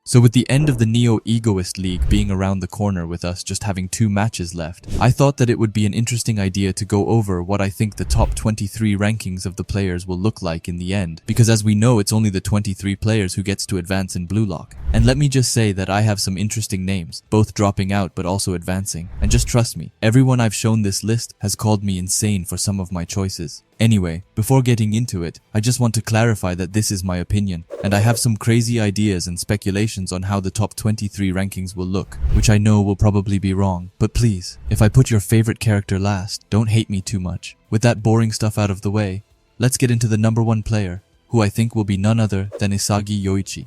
So with the end of the Neo Egoist League being around the corner with us just having 2 matches left, I thought that it would be an interesting idea to go over what I think the top 23 rankings of the players will look like in the end, because as we know it's only the 23 players who gets to advance in BLUELOCK. And let me just say that I have some interesting names, both dropping out but also advancing, and just trust me, everyone I've shown this list has called me insane for some of my choices. Anyway, before getting into it, I just want to clarify that this is my opinion, and I have some crazy ideas and speculations on how the top 23 rankings will look, which I know will probably be wrong, but please, if I put your favorite character last, don't hate me too much. With that boring stuff out of the way, let's get into the number 1 player, who I think will be none other than Isagi Yoichi.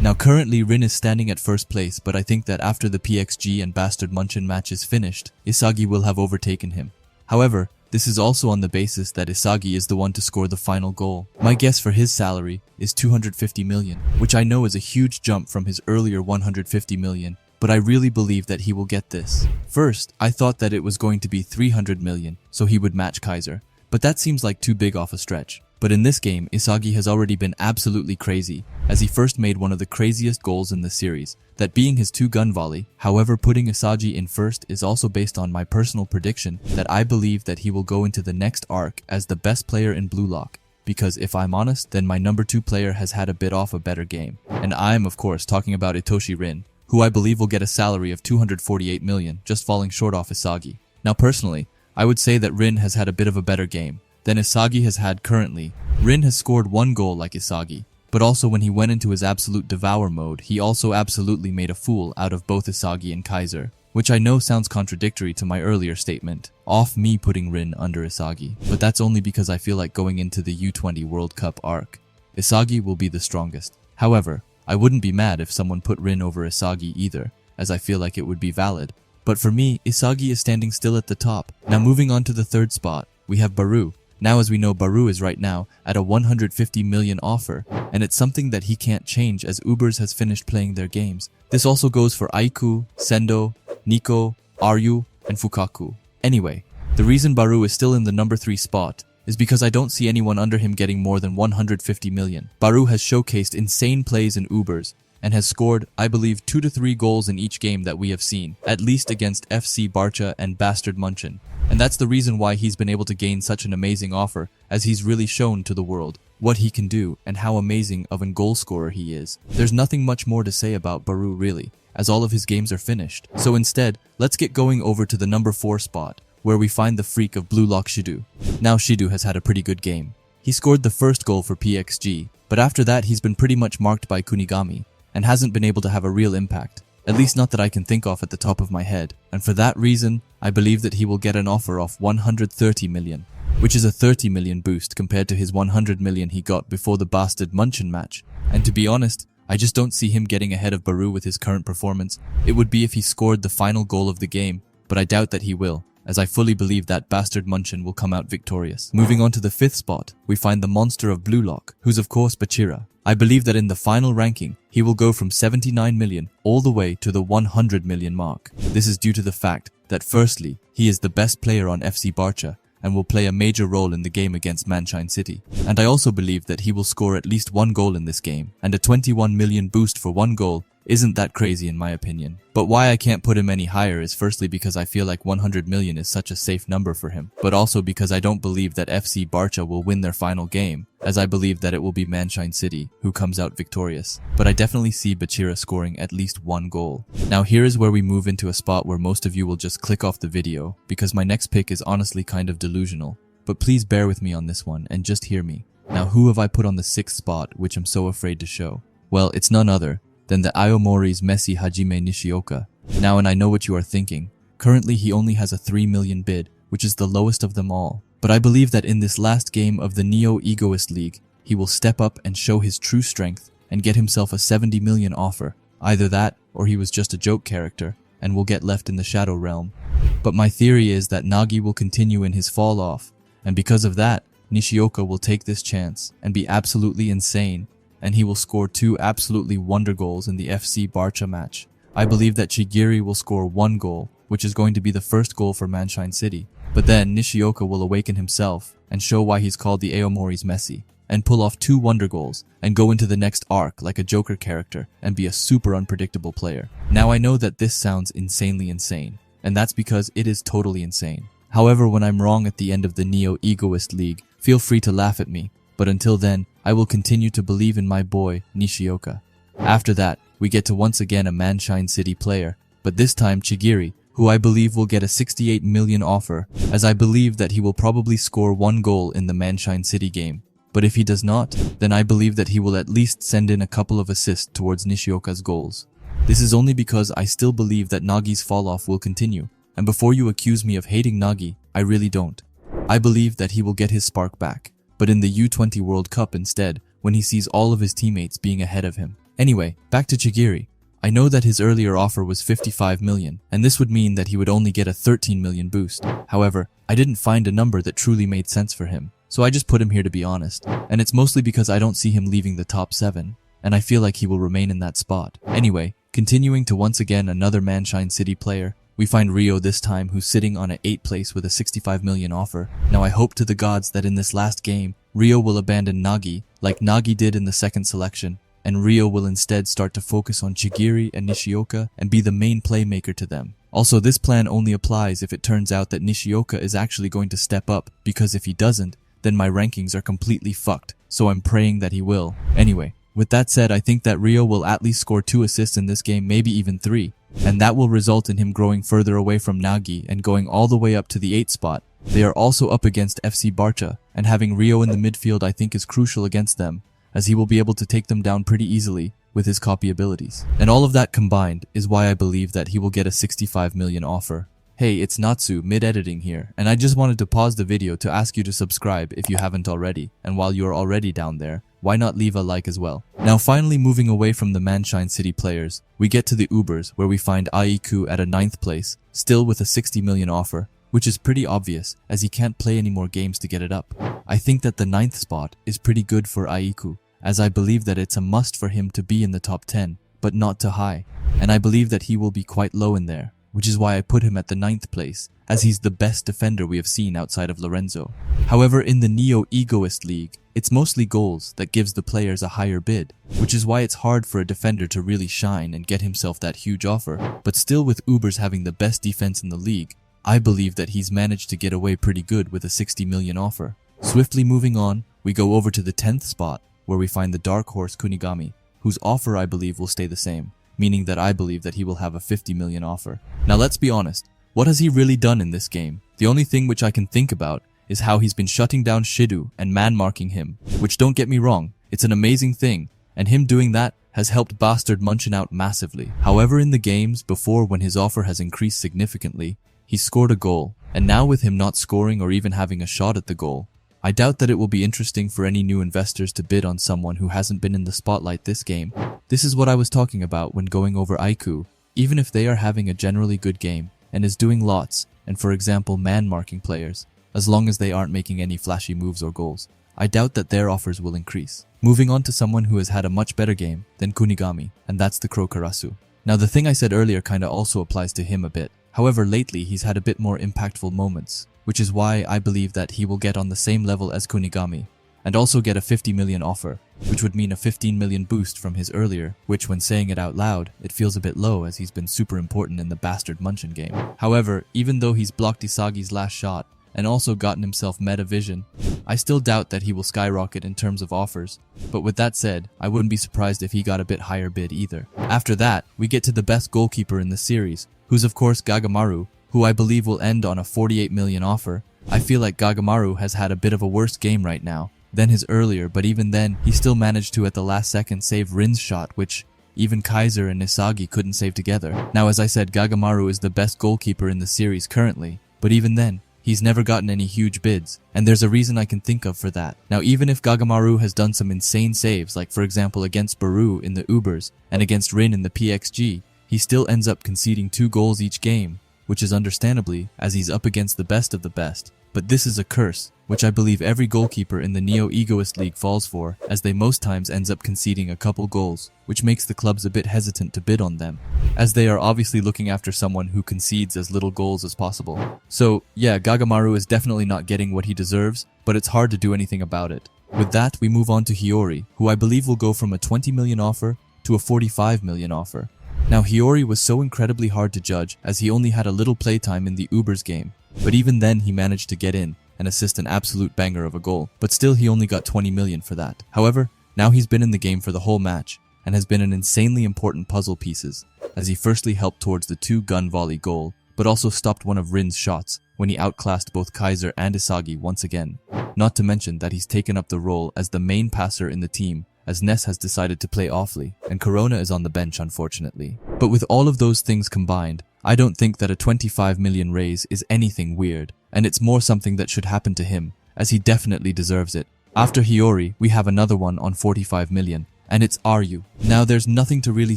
Now currently Rin is standing at first place, but I think that after the PXG and Bastard Munchen match is finished, Isagi will have overtaken him. However, this is also on the basis that Isagi is the one to score the final goal. My guess for his salary is 250 million, which I know is a huge jump from his earlier 150 million, but I really believe that he will get this. First, I thought that it was going to be 300 million, so he would match Kaiser, but that seems like too big off a stretch. But in this game, Isagi has already been absolutely crazy, as he first made one of the craziest goals in the series, that being his 2-gun volley. However, putting Isagi in first is also based on my personal prediction that I believe that he will go into the next arc as the best player in BLUELOCK, because if I'm honest, then my number 2 player has had a bit off a better game. And I'm of course talking about Itoshi Rin, who I believe will get a salary of 248 million, just falling short off Isagi. Now personally, I would say that Rin has had a bit of a better game than Isagi has had currently. Rin has scored 1 goal like Isagi, but also when he went into his absolute devour mode, he also absolutely made a fool out of both Isagi and Kaiser, which I know sounds contradictory to my earlier statement, off me putting Rin under Isagi, but that's only because I feel like going into the U20 World Cup arc, Isagi will be the strongest. However, I wouldn't be mad if someone put Rin over Isagi either, as I feel like it would be valid. But for me, Isagi is standing still at the top. Now moving on to the 3rd spot, we have Baru. Now as we know, Baru is right now at a 150 million offer, and it's something that he can't change as Ubers has finished playing their games. This also goes for Aiku, Sendo, Nico, Aryu, and Fukaku. Anyway, the reason Baru is still in the number 3 spot is because I don't see anyone under him getting more than 150 million. Baru has showcased insane plays in Ubers, and has scored, I believe, 2 to 3 goals in each game that we have seen, at least against FC Barca and Bastard Munchen. And that's the reason why he's been able to gain such an amazing offer, as he's really shown to the world what he can do and how amazing of a goal scorer he is. There's nothing much more to say about Baru really, as all of his games are finished. So instead, let's get going over to the number 4 spot, where we find the freak of BLUELOCK Shidu. Now Shidu has had a pretty good game. He scored the first goal for PXG, but after that he's been pretty much marked by Kunigami, and hasn't been able to have a real impact. At least not that I can think of at the top of my head. And for that reason, I believe that he will get an offer of 130 million, which is a 30 million boost compared to his 100 million he got before the Bastard Munchen match. And to be honest, I just don't see him getting ahead of Baru with his current performance. It would be if he scored the final goal of the game, but I doubt that he will, as I fully believe that Bastard Munchen will come out victorious. Moving on to the 5th spot, we find the monster of BLUELOCK, who's of course Bachira. I believe that in the final ranking, he will go from 79 million all the way to the 100 million mark. This is due to the fact that firstly, he is the best player on FC Barca and will play a major role in the game against Manshine City. And I also believe that he will score at least 1 goal in this game, and a 21 million boost for 1 goal isn't that crazy in my opinion. But why I can't put him any higher is firstly because I feel like 100 million is such a safe number for him, but also because I don't believe that FC Barca will win their final game, as I believe that it will be Manshine City who comes out victorious. But I definitely see Bachira scoring at least 1 goal. Now here is where we move into a spot where most of you will just click off the video, because my next pick is honestly kind of delusional. But please bear with me on this one and just hear me. Now who have I put on the 6th spot, which I'm so afraid to show? Well, it's none other than the Aomori's Messi Hajime Nishioka. Now, and I know what you are thinking, currently he only has a 3 million bid, which is the lowest of them all. But I believe that in this last game of the Neo Egoist League, he will step up and show his true strength and get himself a 70 million offer. Either that, or he was just a joke character and will get left in the shadow realm. But my theory is that Nagi will continue in his fall off, and because of that, Nishioka will take this chance and be absolutely insane, and he will score 2 absolutely wonder goals in the FC Barca match. I believe that Chigiri will score 1 goal, which is going to be the first goal for Manshine City. But then Nishioka will awaken himself and show why he's called the Aomori's Messi. and pull off 2 wonder goals and go into the next arc like a Joker character and be a super unpredictable player. Now I know that this sounds insanely insane, and that's because it is totally insane. However, when I'm wrong at the end of the Neo Egoist League, feel free to laugh at me, but until then, I will continue to believe in my boy, Nishioka. After that, we get to once again a Manshine City player, but this time Chigiri, who I believe will get a 68 million offer, as I believe that he will probably score 1 goal in the Manshine City game. But if he does not, then I believe that he will at least send in a couple of assists towards Nishioka's goals. This is only because I still believe that Nagi's fall-off will continue, and before you accuse me of hating Nagi, I really don't. I believe that he will get his spark back, but in the U20 World Cup instead, when he sees all of his teammates being ahead of him. Anyway, back to Chigiri. I know that his earlier offer was 55 million, and this would mean that he would only get a 13 million boost. However, I didn't find a number that truly made sense for him, so I just put him here to be honest, and it's mostly because I don't see him leaving the top 7, and I feel like he will remain in that spot. Anyway, continuing to once again another Manshine City player, we find Rio this time, who's sitting on an 8th place with a 65 million offer. Now I hope to the gods that in this last game, Rio will abandon Nagi, like Nagi did in the second selection, and Rio will instead start to focus on Chigiri and Nishioka and be the main playmaker to them. Also, this plan only applies if it turns out that Nishioka is actually going to step up, because if he doesn't, then my rankings are completely fucked, so I'm praying that he will. Anyway, with that said, I think that Rio will at least score 2 assists in this game, maybe even 3. And that will result in him growing further away from Nagi and going all the way up to the 8th spot. They are also up against FC Barca, and having Rio in the midfield I think is crucial against them, as he will be able to take them down pretty easily with his copy abilities. And all of that combined is why I believe that he will get a 65 million offer. Hey, it's Natsu, mid-editing here, and I just wanted to pause the video to ask you to subscribe if you haven't already, and while you're already down there, why not leave a like as well? Now finally moving away from the Manshine City players, we get to the Ubers where we find Aiku at a 9th place, still with a 60 million offer, which is pretty obvious as he can't play any more games to get it up. I think that the 9th spot is pretty good for Aiku, as I believe that it's a must for him to be in the top 10, but not too high, and I believe that he will be quite low in there, which is why I put him at the 9th place, as he's the best defender we have seen outside of Lorenzo. However, in the Neo Egoist League, it's mostly goals that gives the players a higher bid, which is why it's hard for a defender to really shine and get himself that huge offer. But still, with Ubers having the best defense in the league, I believe that he's managed to get away pretty good with a 60 million offer. Swiftly moving on, we go over to the 10th spot, where we find the dark horse Kunigami, whose offer I believe will stay the same, meaning that I believe that he will have a 50 million offer. Now let's be honest, what has he really done in this game? The only thing which I can think about is how he's been shutting down Shidu and man-marking him, which, don't get me wrong, it's an amazing thing, and him doing that has helped bastard Munchen out massively. However, in the games before, when his offer has increased significantly, he scored a goal, and now with him not scoring or even having a shot at the goal, I doubt that it will be interesting for any new investors to bid on someone who hasn't been in the spotlight this game. This is what I was talking about when going over Aiku. Even if they are having a generally good game and is doing lots, and for example man-marking players, as long as they aren't making any flashy moves or goals, I doubt that their offers will increase. Moving on to someone who has had a much better game than Kunigami, and that's the Crow Karasu. Now the thing I said earlier kinda also applies to him a bit. However, lately he's had a bit more impactful moments, which is why I believe that he will get on the same level as Kunigami, and also get a 50 million offer, which would mean a 15 million boost from his earlier, which when saying it out loud, it feels a bit low as he's been super important in the bastard Munchen game. However, even though he's blocked Isagi's last shot, and also gotten himself meta vision, I still doubt that he will skyrocket in terms of offers, but with that said, I wouldn't be surprised if he got a bit higher bid either. After that, we get to the best goalkeeper in the series, who's of course Gagamaru, who I believe will end on a 48 million offer. I feel like Gagamaru has had a bit of a worse game right now than his earlier, but even then, he still managed to at the last second save Rin's shot, which even Kaiser and Isagi couldn't save together. Now as I said, Gagamaru is the best goalkeeper in the series currently, but even then, he's never gotten any huge bids, and there's a reason I can think of for that. Now even if Gagamaru has done some insane saves, like for example against Baru in the Ubers and against Rin in the PXG, he still ends up conceding 2 goals each game, which is understandably as he's up against the best of the best. But this is a curse, which I believe every goalkeeper in the Neo Egoist League falls for, as they most times ends up conceding a couple goals, which makes the clubs a bit hesitant to bid on them, as they are obviously looking after someone who concedes as little goals as possible. So yeah, Gagamaru is definitely not getting what he deserves, but it's hard to do anything about it. With that, we move on to Hiyori, who I believe will go from a 20 million offer to a 45 million offer. Now Hiyori was so incredibly hard to judge as he only had a little playtime in the Ubers game, but even then he managed to get in and assist an absolute banger of a goal, but still he only got 20 million for that. However, now he's been in the game for the whole match and has been an insanely important puzzle pieces, as he firstly helped towards the 2-gun volley goal, but also stopped one of Rin's shots when he outclassed both Kaiser and Isagi once again. Not to mention that he's taken up the role as the main passer in the team, as Ness has decided to play awfully, and Corona is on the bench unfortunately. But with all of those things combined, I don't think that a 25 million raise is anything weird, and it's more something that should happen to him, as he definitely deserves it. After Hiyori, we have another one on 45 million, and it's Ryu. Now there's nothing to really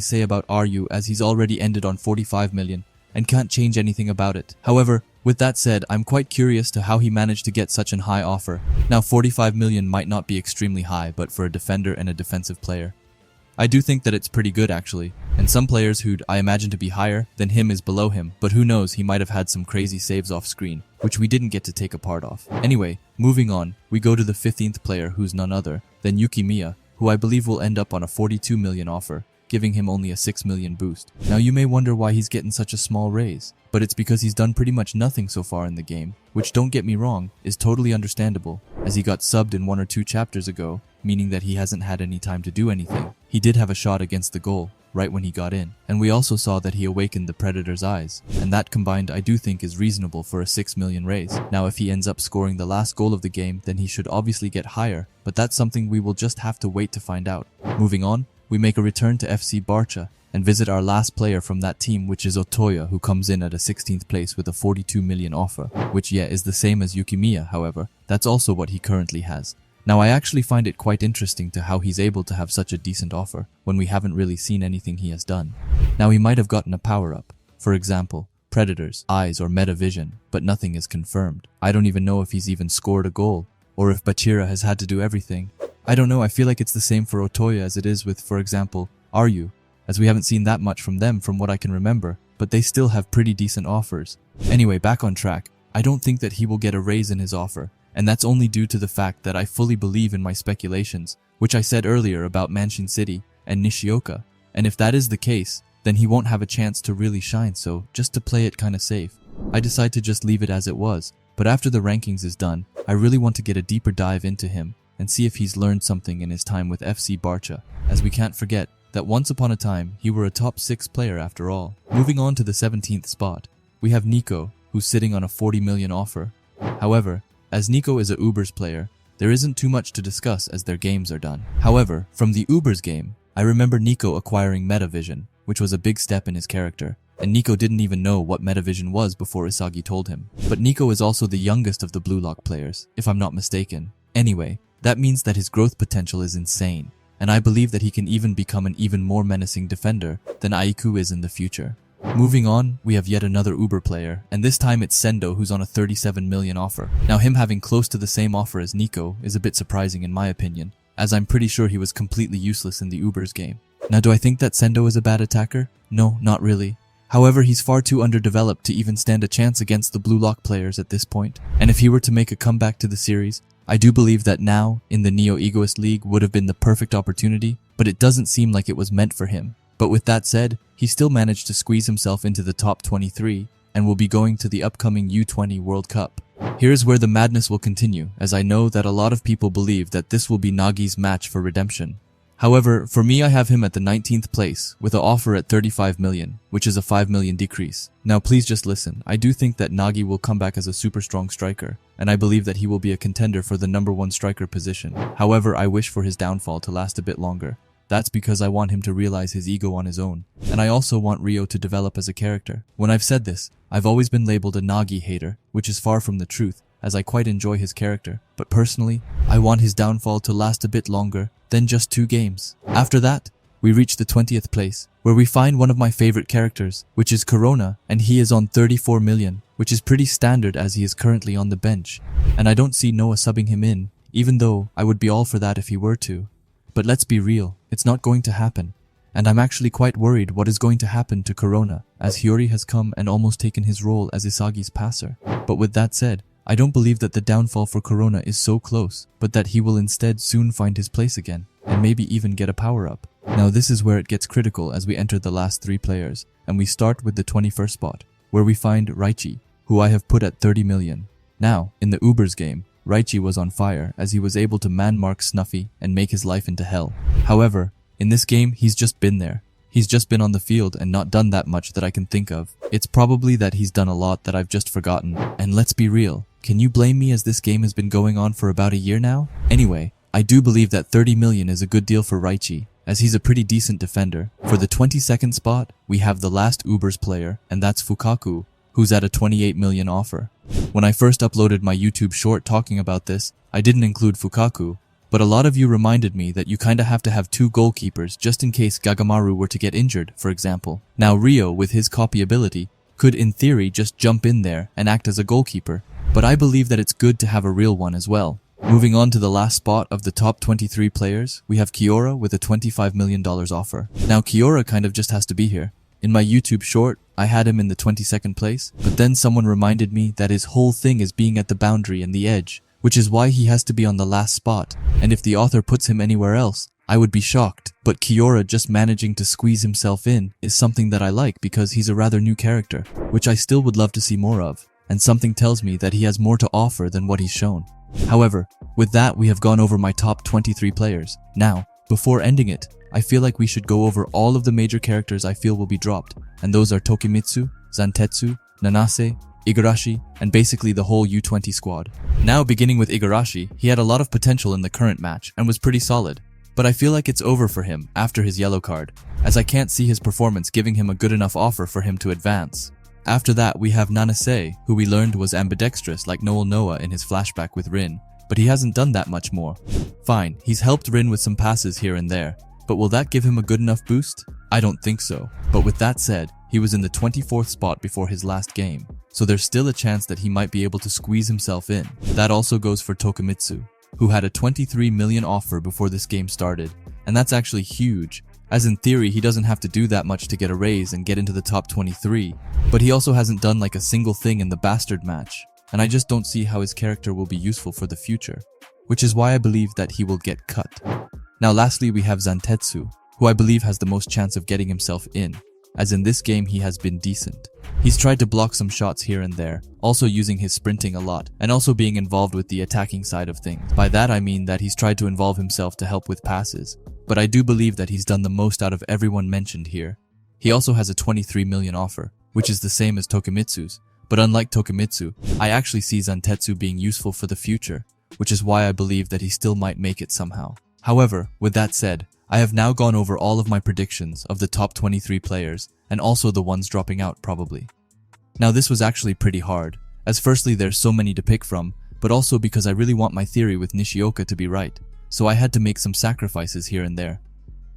say about Ryu as he's already ended on 45 million and can't change anything about it. However, with that said, I'm quite curious to how he managed to get such an high offer. Now 45 million might not be extremely high, but for a defender and a defensive player, I do think that it's pretty good actually, and some players who'd I imagine to be higher than him is below him, but who knows, he might have had some crazy saves off screen, which we didn't get to take a part of. Anyway, moving on, we go to the 15th player who's none other than Yukimiya, who I believe will end up on a 42 million offer, giving him only a 6 million boost. Now you may wonder why he's getting such a small raise, but it's because he's done pretty much nothing so far in the game, which don't get me wrong, is totally understandable, as he got subbed in 1 or 2 chapters ago, meaning that he hasn't had any time to do anything. He did have a shot against the goal, right when he got in, and we also saw that he awakened the Predator's eyes, and that combined I do think is reasonable for a 6 million raise. Now if he ends up scoring the last goal of the game, then he should obviously get higher, but that's something we will just have to wait to find out. Moving on, we make a return to FC Barca and visit our last player from that team, which is Otoya, who comes in at a 16th place with a 42 million offer, which is the same as Yukimiya. However, that's also what he currently has. Now I actually find it quite interesting to how he's able to have such a decent offer when we haven't really seen anything he has done. Now he might have gotten a power-up, for example, Predator's eyes or Meta Vision, but nothing is confirmed. I don't even know if he's even scored a goal, or if Bachira has had to do everything. I don't know, I feel like it's the same for Otoya as it is with, for example, Ryu, as we haven't seen that much from them from what I can remember, but they still have pretty decent offers. Anyway, back on track, I don't think that he will get a raise in his offer, and that's only due to the fact that I fully believe in my speculations, which I said earlier about Manshine City and Nishioka, and if that is the case, then he won't have a chance to really shine, so just to play it kinda safe, I decide to just leave it as it was. But after the rankings is done, I really want to get a deeper dive into him and see if he's learned something in his time with FC Barca, as we can't forget that once upon a time he were a top 6 player after all. Moving on to the 17th spot, we have Nico, who's sitting on a 40 million offer. However, as Nico is a Ubers player, there isn't too much to discuss as their games are done. However, from the Ubers game, I remember Nico acquiring Metavision, which was a big step in his character, and Nico didn't even know what Metavision was before Isagi told him. But Nico is also the youngest of the BLUELOCK players, if I'm not mistaken. Anyway, that means that his growth potential is insane, and I believe that he can even become an even more menacing defender than Aiku is in the future. Moving on, we have yet another Uber player, and this time it's Sendo, who's on a 37 million offer. Now him having close to the same offer as Nico is a bit surprising in my opinion, as I'm pretty sure he was completely useless in the Ubers game. Now do I think that Sendo is a bad attacker? No, not really. However, he's far too underdeveloped to even stand a chance against the BLUELOCK players at this point, and if he were to make a comeback to the series, I do believe that now, in the Neo Egoist League, would have been the perfect opportunity, but it doesn't seem like it was meant for him. But with that said, he still managed to squeeze himself into the top 23, and will be going to the upcoming U20 World Cup. Here's where the madness will continue, as I know that a lot of people believe that this will be Nagi's match for redemption. However, for me I have him at the 19th place, with an offer at 35 million, which is a 5 million decrease. Now please just listen, I do think that Nagi will come back as a super strong striker, and I believe that he will be a contender for the #1 striker position. However, I wish for his downfall to last a bit longer. That's because I want him to realize his ego on his own, and I also want Rio to develop as a character. When I've said this, I've always been labeled a Nagi hater, which is far from the truth, as I quite enjoy his character, but personally, I want his downfall to last a bit longer than just 2 games. After that, we reach the 20th place, where we find one of my favorite characters, which is Corona, and he is on 34 million, which is pretty standard as he is currently on the bench, and I don't see Noah subbing him in, even though I would be all for that if he were to. But let's be real, it's not going to happen, and I'm actually quite worried what is going to happen to Corona, as Hiyori has come and almost taken his role as Isagi's passer. But with that said, I don't believe that the downfall for Corona is so close, but that he will instead soon find his place again, and maybe even get a power-up. Now this is where it gets critical as we enter the last 3 players, and we start with the 21st spot, where we find Raichi, who I have put at 30 million. Now, in the Ubers game, Raichi was on fire as he was able to man-mark Snuffy and make his life into hell. However, in this game, he's just been there. He's just been on the field and not done that much that I can think of. It's probably that he's done a lot that I've just forgotten. And let's be real, can you blame me as this game has been going on for about a year now? Anyway, I do believe that 30 million is a good deal for Raichi, as he's a pretty decent defender. For the 22nd spot, we have the last Ubers player, and that's Fukaku, who's at a 28 million offer. When I first uploaded my YouTube short talking about this, I didn't include Fukaku, but a lot of you reminded me that you kinda have to have 2 goalkeepers just in case Gagamaru were to get injured, for example. Now Rio, with his copy ability, could in theory just jump in there and act as a goalkeeper, but I believe that it's good to have a real one as well. Moving on to the last spot of the top 23 players, we have Kiora with a $25 million offer. Now Kiora kind of just has to be here. In my YouTube short, I had him in the 22nd place, but then someone reminded me that his whole thing is being at the boundary and the edge, which is why he has to be on the last spot, and if the author puts him anywhere else, I would be shocked. But Kiora just managing to squeeze himself in is something that I like because he's a rather new character, which I still would love to see more of, and something tells me that he has more to offer than what he's shown. However, with that we have gone over my top 23 players. Now, before ending it, I feel like we should go over all of the major characters I feel will be dropped, and those are Tokimitsu, Zantetsu, Nanase, Igarashi, and basically the whole U20 squad. Now beginning with Igarashi, he had a lot of potential in the current match and was pretty solid, but I feel like it's over for him after his yellow card, as I can't see his performance giving him a good enough offer for him to advance. After that we have Nanase, who we learned was ambidextrous like Noel Noah in his flashback with Rin, but he hasn't done that much more. Fine, he's helped Rin with some passes here and there, but will that give him a good enough boost? I don't think so. But with that said, he was in the 24th spot before his last game, so there's still a chance that he might be able to squeeze himself in. That also goes for Tokimitsu, who had a 23 million offer before this game started, and that's actually huge, as in theory he doesn't have to do that much to get a raise and get into the top 23, but he also hasn't done like a single thing in the Bastard match, and I just don't see how his character will be useful for the future, which is why I believe that he will get cut. Now lastly we have Zantetsu, who I believe has the most chance of getting himself in, as in this game he has been decent. He's tried to block some shots here and there, also using his sprinting a lot, and also being involved with the attacking side of things. By that I mean that he's tried to involve himself to help with passes, but I do believe that he's done the most out of everyone mentioned here. He also has a 23 million offer, which is the same as Tokimitsu's, but unlike Tokimitsu, I actually see Zantetsu being useful for the future, which is why I believe that he still might make it somehow. However, with that said, I have now gone over all of my predictions of the top 23 players, and also the ones dropping out probably. Now this was actually pretty hard, as firstly there's so many to pick from, but also because I really want my theory with Nishioka to be right, so I had to make some sacrifices here and there.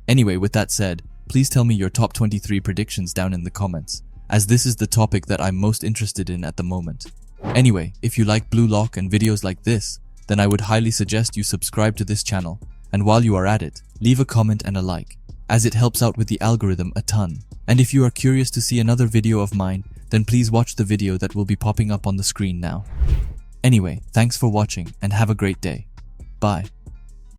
Anyway, with that said, please tell me your top 23 predictions down in the comments, as this is the topic that I'm most interested in at the moment. Anyway, if you like BLUELOCK and videos like this, then I would highly suggest you subscribe to this channel, and while you are at it, leave a comment and a like, as it helps out with the algorithm a ton. And if you are curious to see another video of mine, then please watch the video that will be popping up on the screen now. Anyway, thanks for watching and have a great day. Bye.